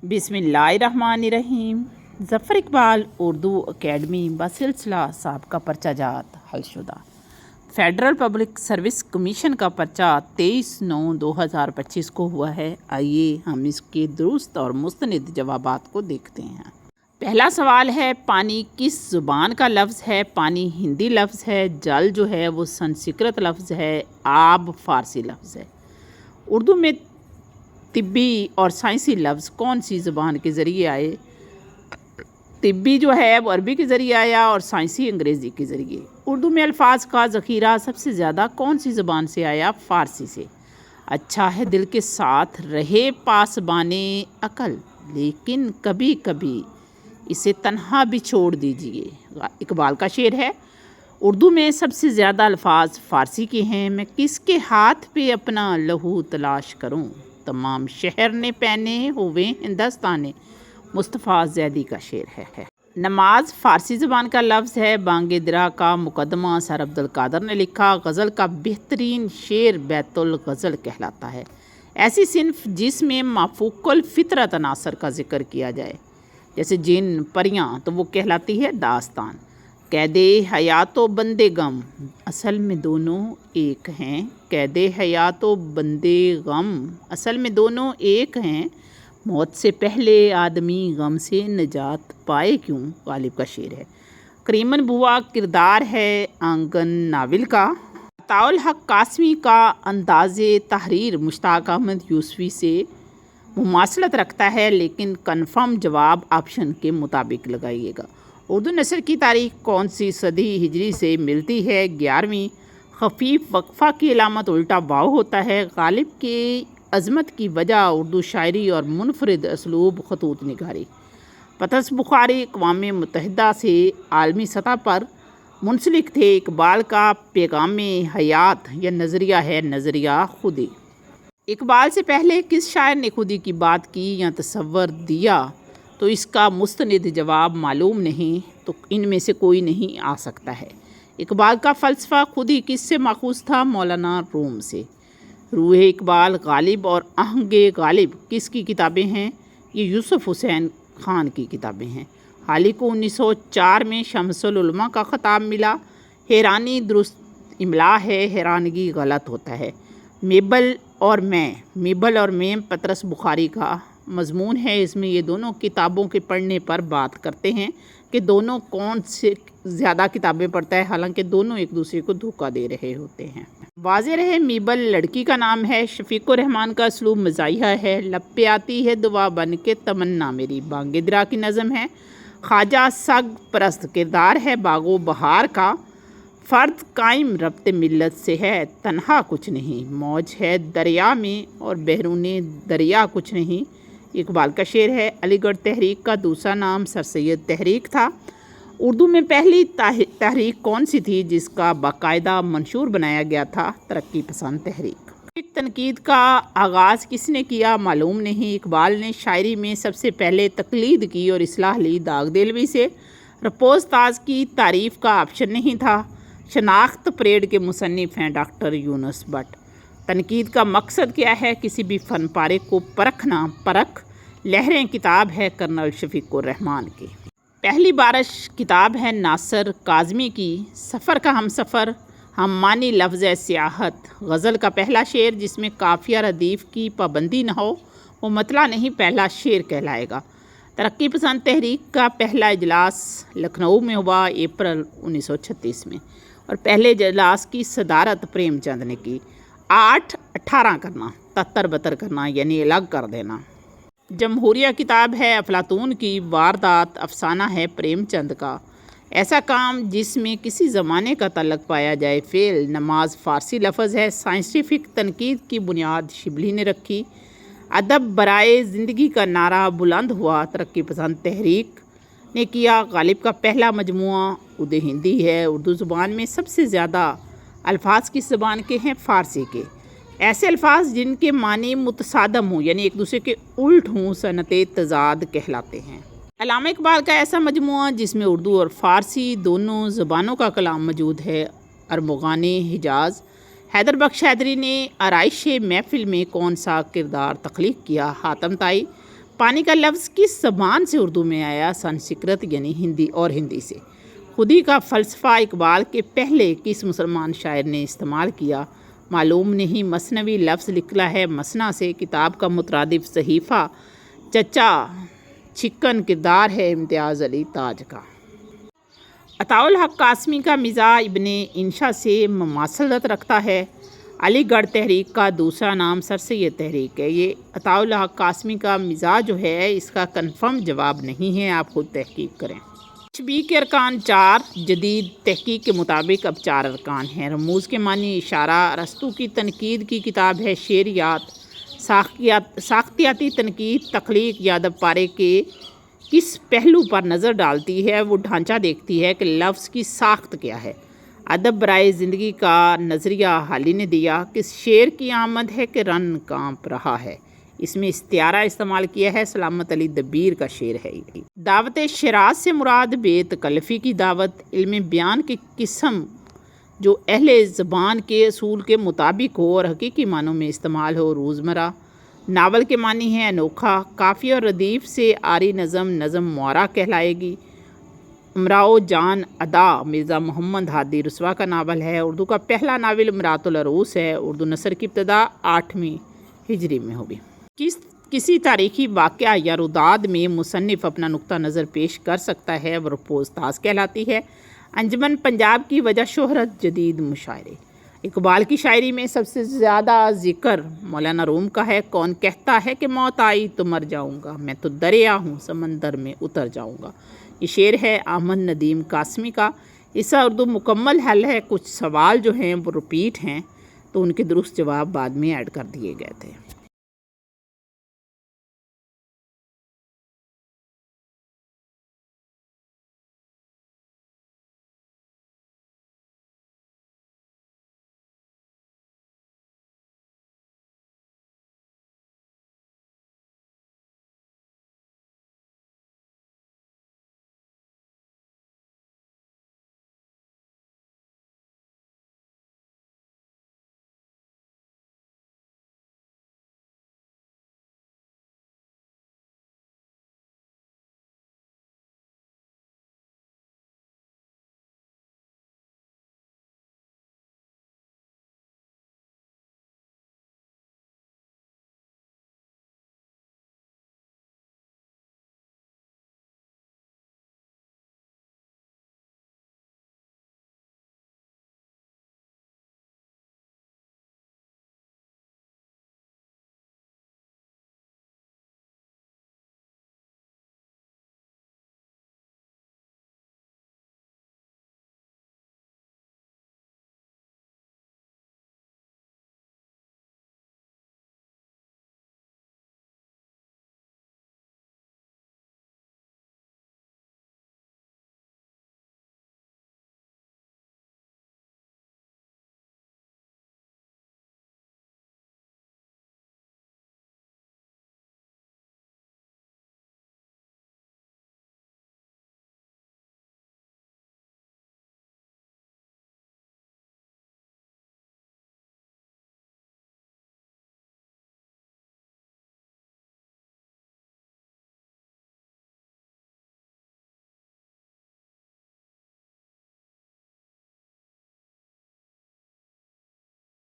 बिस्मिल्लाहिर्रहमानिर्रहीम। ज़फ़र इकबाल उर्दू अकेडमी बसिलसिला सबका पर्चा जात हलशुदा। फेडरल पब्लिक सर्विस कमीशन का पर्चा 23/9/2025 को हुआ है। आइए हम इसके दुरुस्त और मुस्तनिद जवाबात को देखते हैं। पहला सवाल है, पानी किस ज़ुबान का लफ्ज़ है? पानी हिंदी लफ्ज़ है। जल जो है वो संस्कृत लफ्ज़ है। आब फ़ारसी लफ्ज़ है। उर्दू में तिब्बी और साइंसी लफ्ज़ कौन सी ज़ुबान के ज़रिए आए? तिब्बी जो है वो अरबी के ज़रिए आया और साइंसी अंग्रेज़ी के ज़रिए। उर्दू में अल्फाज का ज़ख़ीरा सबसे ज़्यादा कौन सी ज़ुबान से आया? फ़ारसी से। अच्छा है दिल के साथ रहे पासबाने अकल, लेकिन कभी कभी इसे तन्हा भी छोड़ दीजिए। इकबाल का शेर है। उर्दू में सबसे ज़्यादा अल्फाज फ़ारसी के हैं। मैं किसके हाथ पे अपना लहू तलाश करूं? तमाम शहर ने पहने हुए हिंदुस्ताने। मुस्तफ़ा ज़ैदी का शेर है। नमाज फ़ारसी ज़बान का लफ्ज़ है। बांगे दिरा का मुकदमा सर अब्दुल कादर ने लिखा। गज़ल का बेहतरीन शेर बैतुल गज़ल कहलाता है। ऐसी सिन्फ जिसमें माफूकुल फ़ितरत अनासर का ज़िक्र किया जाए, जैसे जिन परियां, तो वो कहलाती है दास्तान। कैदे हयातो बंदे गम, असल में दोनों एक हैं। कैदे हयातो बंदे गम, असल में दोनों एक हैं। मौत से पहले आदमी गम से निजात पाए क्यों? गालिब का शेर है। करीमन बुआ किरदार है आंगन नाविल का। अताउल हक कासमी का अंदाज़े तहरीर मुश्ताक अहमद यूसुफ़ी से मुमासलत रखता है, लेकिन कन्फर्म जवाब ऑप्शन के मुताबिक लगाइएगा। उर्दू नस्र की तारीख कौन सी सदी हिजरी से मिलती है? 11वीं। खफीफ वक्फ़ा की अलामत उल्टा वाव होता है। गालिब की अज़मत की वजह उर्दू शायरी और मुनफरिद असलूब खतूत निगारी। पतस बुखारी अक़वाम मुत्तहिदा से आलमी सतह पर मुंसलिक थे। इकबाल का पैगाम हयात या नज़रिया है नज़रिया खुदी। इकबाल से पहले किस शायर ने खुदी की बात की या तसव्वुर दिया? तो इसका मुस्तनिद जवाब मालूम नहीं, तो इनमें से कोई नहीं आ सकता है। इकबाल का फ़लसफ़ा खुदी किससे माखूज़ था? मौलाना रूम से। रूह इकबाल, गालिब और आहंगे गालिब किसकी किताबें हैं? ये यूसुफ़ हुसैन ख़ान की किताबें हैं। हाली को 1904 में शम्सुल उलमा का ख़िताब मिला। हैरानी दुरुस्त इमला है, हैरानगी गलत होता है। मेबल और मैं पतरस बुखारी का मज़मून है। इसमें ये दोनों किताबों के पढ़ने पर बात करते हैं कि दोनों कौन से ज़्यादा किताबें पढ़ता है, हालांकि दोनों एक दूसरे को धोखा दे रहे होते हैं। वाज़े रहे मीबल लड़की का नाम है। शफ़ीक़ुर रहमान का असलूब मज़ाहिया है। लब पे आती है दुआ बन के तमन्ना मेरी, बांगे दिरा की नज़म है। ख्वाजा सग परस्त किरदार है बागो बहार का। फ़र्द कायम रब्ते मिल्लत से है, तन्हा कुछ नहीं। मौज है दरिया में और बहरूने दरिया कुछ नहीं। इकबाल का शेर है। अलीगढ़ तहरीक का दूसरा नाम सर सैयद तहरीक था। उर्दू में पहली तहरीक कौन सी थी जिसका बाकायदा मंशूर बनाया गया था? तरक्की पसंद तहरीक। तनकीद का आगाज़ किसने किया? मालूम नहीं। इकबाल ने शायरी में सबसे पहले तकलीद की और इस्लाह ली दाग देलवी से। रपोज़ ताज की तारीफ़ का ऑप्शन नहीं था। शनाख्त परेड के मुसन्निफ़ हैं डॉक्टर यूनुस बट। तनकीद का मकसद क्या है? किसी भी फ़न पारे को परखना। परख लहरें किताब है कर्नल शफ़ीक़ुर रहमान की। पहली बारिश किताब है नासिर काज़मी की। सफ़र का हम सफ़र हम मानी लफ्ज़ सियाहत। गज़ल का पहला शेर जिसमें काफ़िया रदीफ़ की पाबंदी न हो वो मतला नहीं पहला शेर कहलाएगा। तरक्की पसंद तहरीक का पहला इजलास लखनऊ में हुआ अप्रैल 1936 में, और पहले इजलास की सदारत प्रेमचंद ने की। 8-18 करना, 73-72 करना यानी अलग कर देना। जमहूरिया किताब है अफलातून की। वारदात अफसाना है प्रेमचंद का। ऐसा काम जिसमें किसी ज़माने का तल्लक पाया जाए फ़ेल। नमाज फ़ारसी लफ्ज़ है। साइंटिफिक तनकीद की बुनियाद शिबली ने रखी। अदब बराए ज़िंदगी का नारा बुलंद हुआ तरक्की पसंद तहरीक ने किया। गालिब का पहला मजमुआ उर्दू हिंदी है। उर्दू ज़ुबान में सबसे ज़्यादा अल्फाज किस ज़बान के हैं? फ़ारसी के। ऐसे अल्फाज जिनके मानी मुतसादम हों यानी एक दूसरे के उल्ट हों सनते तज़ाद कहलाते हैं। अल्लामा इकबाल का ऐसा मजमुआ जिसमें उर्दू और फ़ारसी दोनों ज़बानों का कलाम मौजूद है। अरमुगान हिजाज़। हैदर बख्श हैदरी ने आराइश महफिल में कौन सा किरदार तख्लीक किया? हातम ताई। پانی کا لفظ کس زبان سے اردو میں آیا؟ سنسکرت یعنی ہندی اور ہندی سے۔ خودی کا فلسفہ اقبال کے پہلے کس مسلمان شاعر نے استعمال کیا؟ معلوم نہیں۔ مثنوی لفظ نکلا ہے مثنیٰ سے۔ کتاب کا مترادف صحیفہ چچا چھکن کردار ہے امتیاز علی تاج کا۔ عطاء الحق قاسمی کا مزاح ابن انشا سے مماثلت رکھتا ہے۔ علی گڑھ تحریک کا دوسرا نام سر سید تحریک ہے۔ یہ عطاء الحق قاسمی کا مزاح جو ہے اس کا کنفرم جواب نہیں ہے، آپ خود تحقیق کریں۔ تشبیہ کے ارکان 4، جدید تحقیق کے مطابق اب 4 ارکان ہیں۔ رموز کے معنی اشارہ، ارسطو کی تنقید کی کتاب ہے شعریات، ساختیاتی تنقید تخلیق یا ادب پارے کے کس پہلو پر نظر ڈالتی ہے؟ وہ ڈھانچہ دیکھتی ہے کہ لفظ کی ساخت کیا ہے۔ ادب برائے زندگی کا نظریہ حالی نے دیا۔ کس شعر کی آمد ہے کہ رن کانپ رہا ہے؟ اس میں استعارہ استعمال کیا ہے، سلامت علی دبیر کا شعر ہے۔ دعوت شراز سے مراد بے تکلفی کی دعوت، علم بیان کی قسم جو اہل زبان کے اصول کے مطابق ہو اور حقیقی معنوں میں استعمال ہو، روزمرہ۔ ناول کے معنی ہے انوکھا۔ قافیہ اور ردیف سے آری نظم معرہ کہلائے گی۔ امراؤ جان ادا مرزا محمد ہادی رسوا کا ناول ہے۔ اردو کا پہلا ناول امراۃ العروس ہے۔ اردو نثر کی ابتدا 8ویں ہجری میں ہوگی۔ کسی تاریخی واقعہ یا روداد میں مصنف اپنا نقطہ نظر پیش کر سکتا ہے، وہ رپوزتاز کہلاتی ہے۔ انجمن پنجاب کی وجہ شہرت، جدید مشاعرے۔ اقبال کی شاعری میں سب سے زیادہ ذکر مولانا روم کا ہے۔ کون کہتا ہے کہ موت آئی تو مر جاؤں گا، میں تو دریا ہوں سمندر میں اتر جاؤں گا۔ یہ شعر ہے احمد ندیم قاسمی کا۔ اس کا اردو مکمل حل ہے۔ کچھ سوال جو ہیں وہ رپیٹ ہیں تو ان کے درست جواب بعد میں ایڈ کر دیے گئے تھے۔